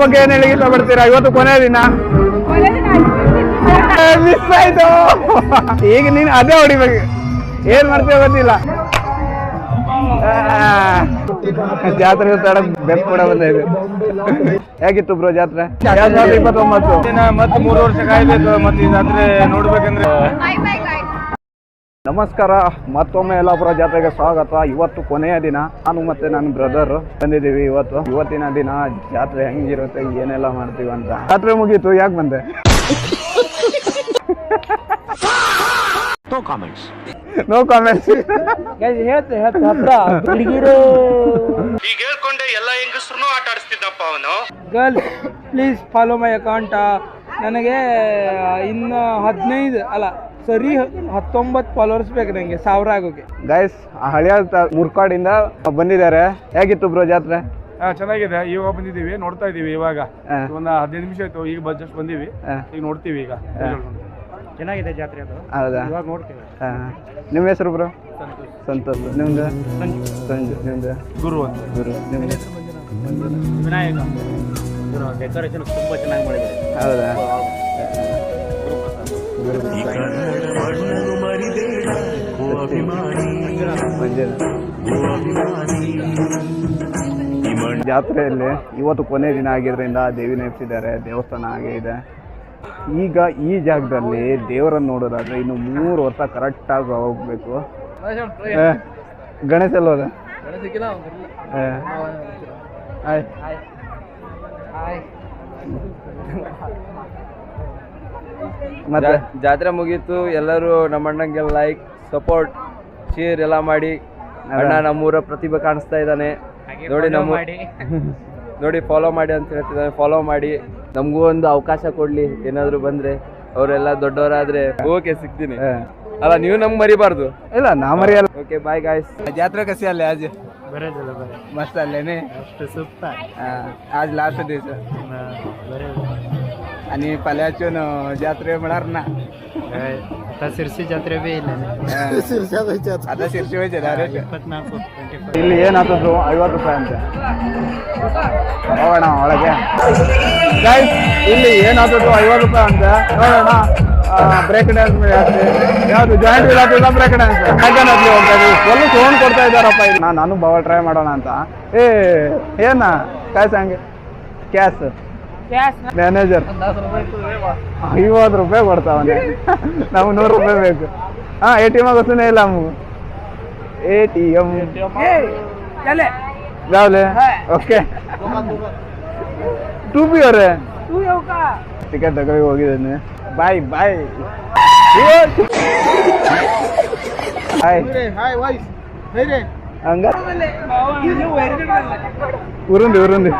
ಬಗ್ಗೆ ಏನ್ ಹೇಳಿ ಇಷ್ಟಪಡ್ತೀರಾ? ಇವತ್ತು ಕೊನೆ ದಿನ ಮಿಸ್ ಆಯ್ತು. ಈಗ ನೀನ್ ಅದೇ ಹೊಡಿಬೇಕು, ಏನ್ ಮಾಡ್ತೀಯ ಗೊತ್ತಿಲ್ಲ. ಜಾತ್ರೆ ತಡ ಬೆಕ್ ಕೂಡ ಬಂದಿದೆ. ಹೇಗಿತ್ತು ಬ್ರೋ ಜಾತ್ರೆ? 2029 ಮತ್ತೆ 3 ವರ್ಷ ಕಾಯ್ಬೇಕು ಮತ್ತೆ ಈ ಜಾತ್ರೆ ನೋಡ್ಬೇಕಂದ್ರೆ. ನಮಸ್ಕಾರ, ಮತ್ತೊಮ್ಮೆ ಯಲ್ಲಾಪುರ ಜಾತ್ರೆಗೆ ಸ್ವಾಗತ. ಇವತ್ತು ಕೊನೆಯ ದಿನ. ನಾನು ಮತ್ತೆ ನನ್ನ ಬ್ರದರ್ ಬಂದಿದ್ದೀವಿ. ಇವತ್ತಿನ ದಿನ ಜಾತ್ರೆ ಹೆಂಗಿರುತ್ತೆ, ಏನೆಲ್ಲ ಮಾಡ್ತೀವಿ ಅಂತ. ಜಾತ್ರೆ ಮುಗೀತು, ಯಾಕೆ ಬಂದೆ? No comments. ಈಗ ಹೇಳ್ಕೊಂಡೆ ಎಲ್ಲ ಹೆಂಗಸ್ರು ಆಟ ಆಡಿಸ್ತಿದ್ದಪ್ಪ ಅವನು. Girls please follow my account. ನನಗೆ ಇನ್ನು 19 ಫಾಲೋವರ್ಸ್ ಬೇಕು ನನಗೆ 1000 ಆಗೋಕೆ. ಗೈಸ್, ಹಳಿಯ ಮುರ್ಕಾಡಿಂದ ಬಂದಿದ್ದಾರೆ. ಹೇಗಿತ್ತು ಬ್ರೋ ಜಾತ್ರೆ? ಚೆನ್ನಾಗಿದೆ. ಇವಾಗ ಬಂದಿದ್ದೀವಿ, ನೋಡ್ತಾ ಇದೀವಿ. ಇವಾಗ ಒಂದು 15 ನಿಮಿಷ ಆಯ್ತು, ಈಗ ಜಸ್ಟ್ ಬಂದೀವಿ. ಈಗ ನೋಡ್ತೀವಿ. ಈಗ ಚೆನ್ನಾಗಿದೆ ಜಾತ್ರೆ ಅದು. ಹೌದಾ? ಇವಾಗ ನೋಡ್ತೀವಿ. ನಿಮ್ಮ ಹೆಸರು ಬ್ರೋ? ಸಂತೋಷ್. ನಿಮ್ದು? ಸಂಜು. ನಿಮ್ದು? ಗುರು ಅಂತ. ಗುರು. ನಿಮ್ದು? ವಿನಾಯಕ. ಡೆಕೋರೇಷನ್ ತುಂಬಾ ಚೆನ್ನಾಗಿ ಮಾಡಿದ್ದಾರೆ. ಹೌದಾ? ಜಾತ್ರೆಯಲ್ಲಿ ಇವತ್ತು ಕೊನೆ ದಿನ ಆಗಿದ್ರಿಂದ ದೇವಿನ ಎಬ್ಸಿದ್ದಾರೆ. ದೇವಸ್ಥಾನ ಹಾಗೆ ಇದೆ. ಈಗ ಈ ಜಾಗದಲ್ಲಿ ದೇವರನ್ನು ನೋಡೋದಾದ್ರೆ ಇನ್ನು 3 ವರ್ಷ ಕರೆಕ್ಟಾಗಿ ಹೋಗ್ಬೇಕು. ಗಣೇಶ ಅಲ್ವದ? ಮತ್ತೆ ಜಾತ್ರೆ ಮುಗೀತು. ಎಲ್ಲರೂ ನಮ್ಮ ಅಣ್ಣಂಗೆ ಲೈಕ್, ಸಪೋರ್ಟ್, ಶೇರ್ ಎಲ್ಲ ಮಾಡಿ. ಅಣ್ಣ ನಮ್ಮೂರ ಪ್ರತಿಭೆ ಕಾಣಿಸ್ತಾ ಇದ್ದಾನೆ ನೋಡಿ ಫಾಲೋ ಮಾಡಿ ಅಂತ ಹೇಳ್ತಿದ್ದಾನೆ. ಫಾಲೋ ಮಾಡಿ, ನಮಗೂ ಒಂದು ಅವಕಾಶ ಕೊಡ್ಲಿ. ಏನಾದ್ರು ಬಂದ್ರೆ ಅವರೆಲ್ಲ ದೊಡ್ಡವರಾದ್ರೆ ಓಕೆ ಸಿಗ್ತೀನಿ. ಅಲ್ಲ, ನೀವು ನಮ್ಗೆ ಮರಿಬಾರ್ದು. ಇಲ್ಲ, ನಾ ಮರಿಯಲ್ಲ. Okay, bye guys. ಜಾತ್ರೆ ಕಸಿ ಅಲ್ಲೇ आज मस्त आले ने आज लास्ट दिवस आणि पाल्याचून ಜಾತ್ರೆ ಮಾಡಾರ ना. ಶಿರ್ಸಿ ಜಾತ್ರೆ ಬಿ ಇಲ್ಲ. आता ಶಿರ್ಸಿ ಹೋಯ್ತು ಡೈರೆಕ್ಟ್. ಇಲ್ಲಿ ಏನಾಗ್ತದ್ರು 50 ರೂಪಾಯಿ ಅಂತ. ಹೋಗೋಣ ಒಳಗೆ. ಗೈಸ್, ಇಲ್ಲಿ ಏನಾಗ್ತದ್ರು 50 ರೂಪಾಯಿ ಅಂತ. ನೋಡೋಣ. ಬ್ರೇಕ್ ಡ್ಯಾನ್ಸ್ ಯಾವುದು ಜಾಯಿಂಟ್ ವೀಲ್ ಆಗ್ತಿಲ್ಲ, ಬ್ರೇಕ್ ಡ್ಯಾನ್ಸ್ ಯಾಕಂದ್ರೆ ಹೋಗ್ತಾ ಇದೀವಿ. ಫುಲ್ ಫೋನ್ ಕೊಡ್ತಾ ಇದ್ದಾರಪ್ಪ. ಈಗ ನಾನು ಬಾವ ಟ್ರೈ ಮಾಡೋಣ ಅಂತ. ಏನ ಕಾಯ್ ಸಂಗೆ ಕ್ಯಾಶ್ ಮ್ಯಾನೇಜರ್ 50 ರೂಪಾಯಿ ಕೊಡ್ತಾವನೆ. ನಮ್ಗೆ 100 ರೂಪಾಯಿ ಬೇಕು. ATM ಗೊತ್ತೇ ಇಲ್ಲ ನಮ್ಗೆ. ATM ಯಾವ್ಲೆ? ಓಕೆ, 2 ಅವರೇ ಟಿಕೆಟ್ ತಗೊಳ್ಳಿ ಹೋಗಿದ್ದೇನೆ. ಬಾಯ್ ಬಾಯ್. ಹಂಗ ಉರುಂದಿ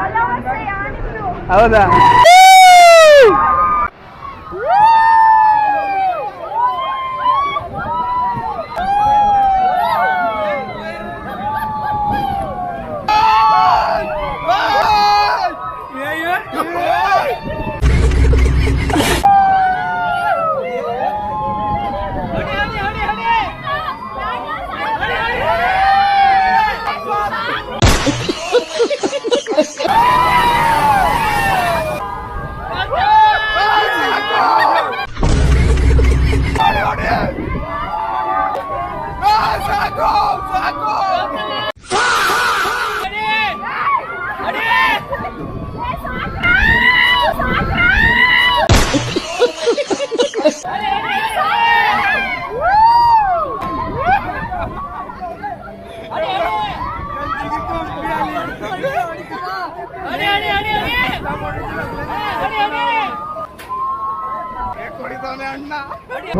ಹೌದಾ?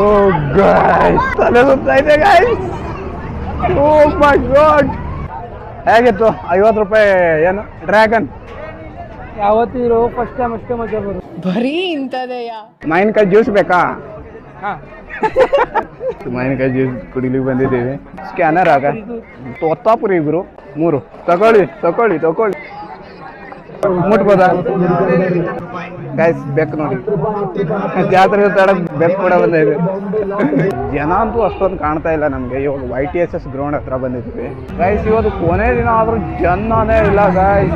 Oh guys, ತಲೆ ಸುತ್ತಾ ಇದೆ guys. Oh my god. ಹೇಗಿತ್ತು 50 ರೂಪಾಯಿ? ಏನು ಡ್ರ್ಯಾಗನ್ ಯಾವತ್ತಿರೋ ಫಸ್ಟ್ ಟೈಮ್ ಅಷ್ಟೇ ಮಜಾ ಬರು. ಬರೀ ಇಂಥದೆಯಾ? ಮಾವಿನಕಾಯಿ ಜ್ಯೂಸ್ ಬೇಕಾ? ಮಾವಿನಕಾಯಿ ಜ್ಯೂಸ್ ಕುಡಿಲಿಕ್ಕೆ ಬಂದಿದ್ದೀವಿ. ಸ್ಕ್ಯಾನರ್ ಆಗ ತೊತ್ತಾಪುರಿ ಗುರು 3 ತಗೊಳ್ಳಿ. ಮುಟ್ಬೋದಾ ಗೈಸ್? ಬೆಕ್ಕು ನೋಡಿ, ಜಾತ್ರೆ ತಡಕ್ ಬೆಕ್ಕು ಕೂಡ ಬಂದಿದೆ. ಜನ ಅಂತೂ ಅಷ್ಟೊಂದು ಕಾಣ್ತಾ ಇಲ್ಲ ನಮಗೆ. ಇವಾಗ YTSS ಗ್ರೌಂಡ್ ಹತ್ರ ಬಂದಿದ್ವಿ ಗೈಸ್. ಇವತ್ತು ಕೊನೆ ದಿನ ಆದ್ರೂ ಜನನೇ ಇಲ್ಲ ಗೈಸ್.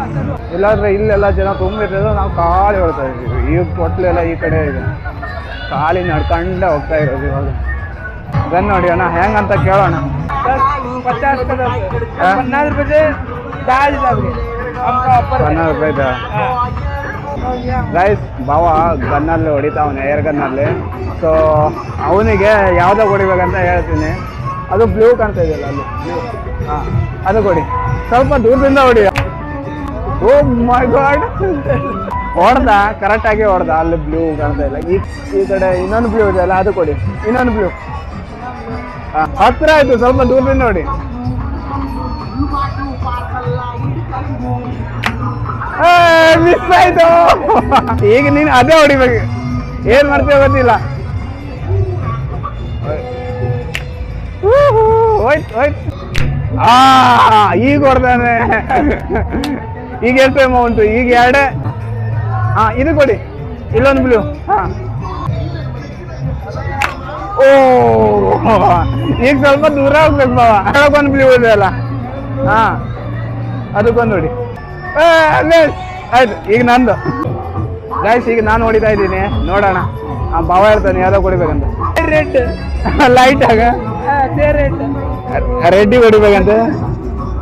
ಇಲ್ಲಾಂದ್ರೆ ಇಲ್ಲೆಲ್ಲ ಜನ ತುಂಬಿರ್ತದೆ, ನಾವು ಖಾಲಿ ಹೊಡ್ತಾ ಇದ್ದೀವಿ. ಈಗ ಕೊಟ್ಲೆಲ್ಲ ಈ ಕಡೆ ಇದೆ, ಖಾಲಿ ನಡ್ಕೊಂಡೇ ಹೋಗ್ತಾ ಇರೋದು. ಇವಾಗ ಗನ್ ನೋಡಿ ಅಣ್ಣ ಹೆಂಗಂತ ಕೇಳೋಣ. 50 रुपये 10 ರೂಪಾಯಿದ ಗೈಸ್. ಭಾವ ಗನ್ನಲ್ಲಿ ಹೊಡಿತಾವನೆ, ಏರ್ ಗನ್ನಲ್ಲಿ. ಸೊ ಅವನಿಗೆ ಯಾವುದೋ ಹೊಡಿಬೇಕಂತ ಹೇಳ್ತೀನಿ. ಅದು ಬ್ಲೂ ಕಾಣ್ತಾ ಇದೆಯಲ್ಲ ಅಲ್ಲಿ, ಹಾಂ ಅದು ಕೊಡಿ. ಸ್ವಲ್ಪ ದೂರದಿಂದ ಹೊಡಿ. ಓ ಮೈ ಗಾಡ್, ಹೊಡ್ದ ಕರೆಕ್ಟಾಗಿ ಹೊಡ್ದ. ಅಲ್ಲಿ ಬ್ಲೂ ಕಾಣ್ತಾ ಇಲ್ಲ. ಈ ಕಡೆ ಇನ್ನೊಂದು ಬ್ಲೂ ಇದೆಯಲ್ಲ, ಅದು ಕೊಡಿ. ಇನ್ನೊಂದು ಬ್ಲೂ ಹತ್ರ ಆಯ್ತು, ಸ್ವಲ್ಪ ದೂರದಿಂದ ನೋಡಿ. ಮಿಸ್ ಆಯ್ತು. ಈಗ ನೀನು ಅದೇ ಹೊಡಿಬೇಕು, ಏನ್ ಮಾಡ್ತೀಯ ಗೊತ್ತಿಲ್ಲ. ಈಗ ಹೊಡ್ದಾನೆ. ಈಗ ಎಷ್ಟು ಅಮೌಂಟು? ಈಗ 2. ಹಾ ಇದು ಕೊಡಿ, ಇಲ್ಲೊಂದು ಬ್ಲೂ. ಹಾ ಓ ಈಗ ಸ್ವಲ್ಪ ದೂರ ಹೋಗ್ಬೇಕು ಬಾವ. ಒಂದು ಬ್ಲೂ ಇದೆ ಅಲ್ಲ, ಹಾ ಅದಕ್ಕೊಂದು ನೋಡಿ. ಆಯ್ತು, ಈಗ ನಂದು ಗೈಸ್. ಈಗ ನಾನು ಹೊಡಿತಾ ಇದ್ದೀನಿ, ನೋಡೋಣ. ಭಾವ ಹೇಳ್ತಾನೆ ಯಾವ್ದೋ ಕೊಡಿಬೇಕಂತ. ರೆಡ್ ಲೈಟ್ ಆಗ ರೆಡ್ಡಿ ಹೊಡಿಬೇಕಂತ.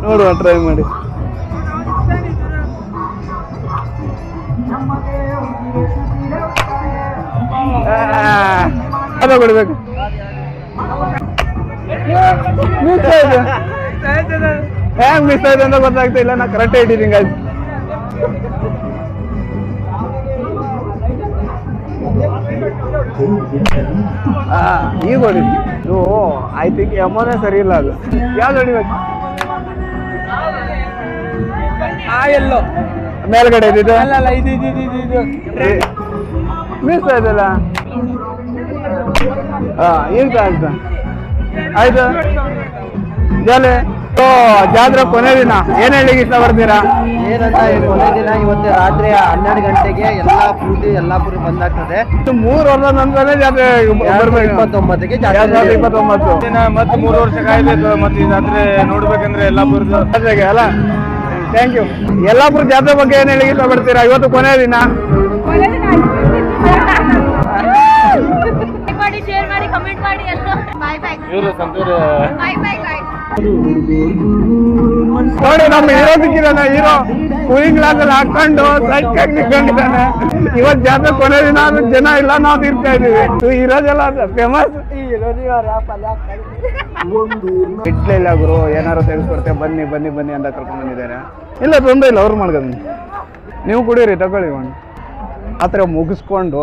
ನೋಡುವ, ಟ್ರೈ ಮಾಡಿ. ಅದ ಕೊಡ್ಬೇಕು. ಮಿಸ್ ಆಯ್ತು. ಹೆಂಗ್ ಮಿಸ್ ಆಯ್ತು ಅಂತ ಗೊತ್ತಾಗ್ತಾ ಇಲ್ಲ. ನಾ ಕರೆಕ್ಟ್ ಇಟ್ಟಿದ್ದೀನಿ ಗಾಯ್ಸ್. ಈಗ ಹೊಡಿದ್ವಿ. ಐ ಥಿಂಕ್ ಎಮ್ಮೋನೇ ಸರಿ ಇಲ್ಲ. ಅದು ಯಾವ್ದು ಹೊಡಿಬೇಕು? ಎಲ್ಲೋ ಮೇಲ್ಗಡೆ ಇದ್ದಿದ್ದು ಅಲ್ಲ, ಇದು ಮಿಸ್ ಆಯ್ತಲ್ಲ. ಈಗ ಕಾಣ್ತ ಆಯ್ತು. ಜಾಲೆ ಜಾತ್ರೆ ಕೊನೆ ದಿನ ಏನ್ ಹೇಳಿಕ್ಕೆ ಇಷ್ಟ ಬರ್ತೀರಾ? ಏನಂತ ಕೊನೆ ದಿನ ಇವತ್ತು ರಾತ್ರಿ 12 ಗಂಟೆಗೆ ಯಲ್ಲಾಪುರ ಬಂದಾಗ್ತದೆ. 3 ವರ್ಷದ ನಂತರನೇ ಜಾತ್ರೆ ಬರ್ಬೇಕು. 29ಕ್ಕೆ 29 ದಿನ ಮತ್ತೆ 3 ವರ್ಷ ಕಾಯ್ಬೇಕು. ಮತ್ತೆ ಈ ಜಾತ್ರೆ ನೋಡ್ಬೇಕಂದ್ರೆ ಯಲ್ಲಾಪುರದ ಜಾತ್ರೆಗೆ ಅಲ್ಲ. Thank you. ಯಲ್ಲಾಪುರ ಜಾತ್ರೆ ಬಗ್ಗೆ ಏನ್ ಹೇಳಿಕ್ಕೆ ಇಷ್ಟ ಪಡ್ತೀರಾ? ಇವತ್ತು ಕೊನೆ ದಿನ. ಮಾಡಿ, ಶೇರ್ ಮಾಡಿ, ಕಮೆಂಟ್ ಮಾಡಿ ಅಂತ. Bye bye. ಇವರು ಸಂತೂರ್ ಬೈ ಬೈ ಬೈ. ನೋಡಿ ನಮ್ಮ ಹೀರೋ ಸಿಕ್ಕಿದಾನೆ. ಹೀರೋ ಕೂಲಿಂಗ್ ಗ್ಲಾಸ್ ಅಲ್ಲಿ ಹಾಕೊಂಡು ಸೈಕಾಗಿ ನಿಂತ್ಕೊಂಡಿದ್ದಾನೆ. ಇವತ್ತು ಜಾತ್ರೆ ಕೊನೆ ದಿನ, ಆದ್ರೂ ಜನ ಇಲ್ಲ, ನಾವು ತಿರ್ತಾ ಇದೀವಿ. ಹೀರೋದೆಲ್ಲ ಫೇಮಸ್. ಇಡ್ಲಿಲ್ಲ ಗುರು, ಏನಾರು ತೆಗೆಸ್ಕೊಡ್ತೇವೆ, ಬನ್ನಿ ಬನ್ನಿ ಬನ್ನಿ ಅಂತ ಕರ್ಕೊಂಡ್ ಬಂದಿದ್ದಾರೆ. ಇಲ್ಲ ತೊಂದರೆ ಇಲ್ಲ, ಅವ್ರು ಮಾಡ್ಕೊಂಡು ನೀವು ಕುಡೀರಿ, ತಗೊಳ್ಳಿ ಒಂದು. ಆತರ ಮುಗಿಸ್ಕೊಂಡು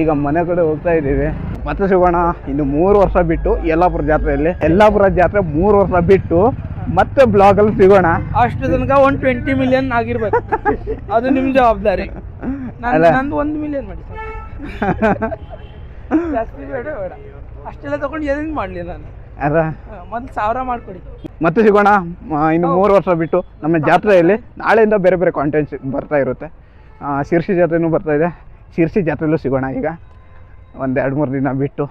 ಈಗ ಮನೆ ಕಡೆ ಹೋಗ್ತಾ ಇದ್ದೀವಿ. ಮತ್ತೆ ಸಿಗೋಣ ಇನ್ನು 3 ವರ್ಷ ಬಿಟ್ಟು ಯಲ್ಲಾಪುರ ಜಾತ್ರೆಯಲ್ಲಿ. ಯಲ್ಲಾಪುರ ಜಾತ್ರೆ 3 ವರ್ಷ ಬಿಟ್ಟು ಮತ್ತೆ ಬ್ಲಾಗ್ ಅಲ್ಲಿ ಸಿಗೋಣ. ಅಷ್ಟು ತನಕ 120 ಮಿಲಿಯನ್ ಆಗಿರ್ಬೇಕು. ಅದು ನಿಮ್ ಜವಾಬ್ದಾರಿ. ನಂದು 1 ಮಿಲಿಯನ್ ಮಾಡಿ ಜಾಸ್ತಿ ಬೇಡ. ಅಷ್ಟೆಲ್ಲ ತಗೊಂಡು ಏನೇನು ಮಾಡಲಿ ನಾನು. ಒಂದು 1000 ಮಾಡ್ಕೊಡಿ. ಮತ್ತೆ ಸಿಗೋಣ ಇನ್ನು 3 ವರ್ಷ ಬಿಟ್ಟು ನಮ್ಮ ಜಾತ್ರೆಯಲ್ಲಿ. ನಾಳೆಯಿಂದ ಬೇರೆ ಬೇರೆ ಕಾಂಟೆಂಟ್ಸ್ ಬರ್ತಾ ಇರುತ್ತೆ. ಶಿರ್ಸಿ ಜಾತ್ರೆನೂ ಬರ್ತಾ ಇದೆ. ಶಿರ್ಸಿ ಜಾತ್ರೆಯಲ್ಲೂ ಸಿಗೋಣ ಈಗ ಒಂದು 2-3 ದಿನ ಬಿಟ್ಟು.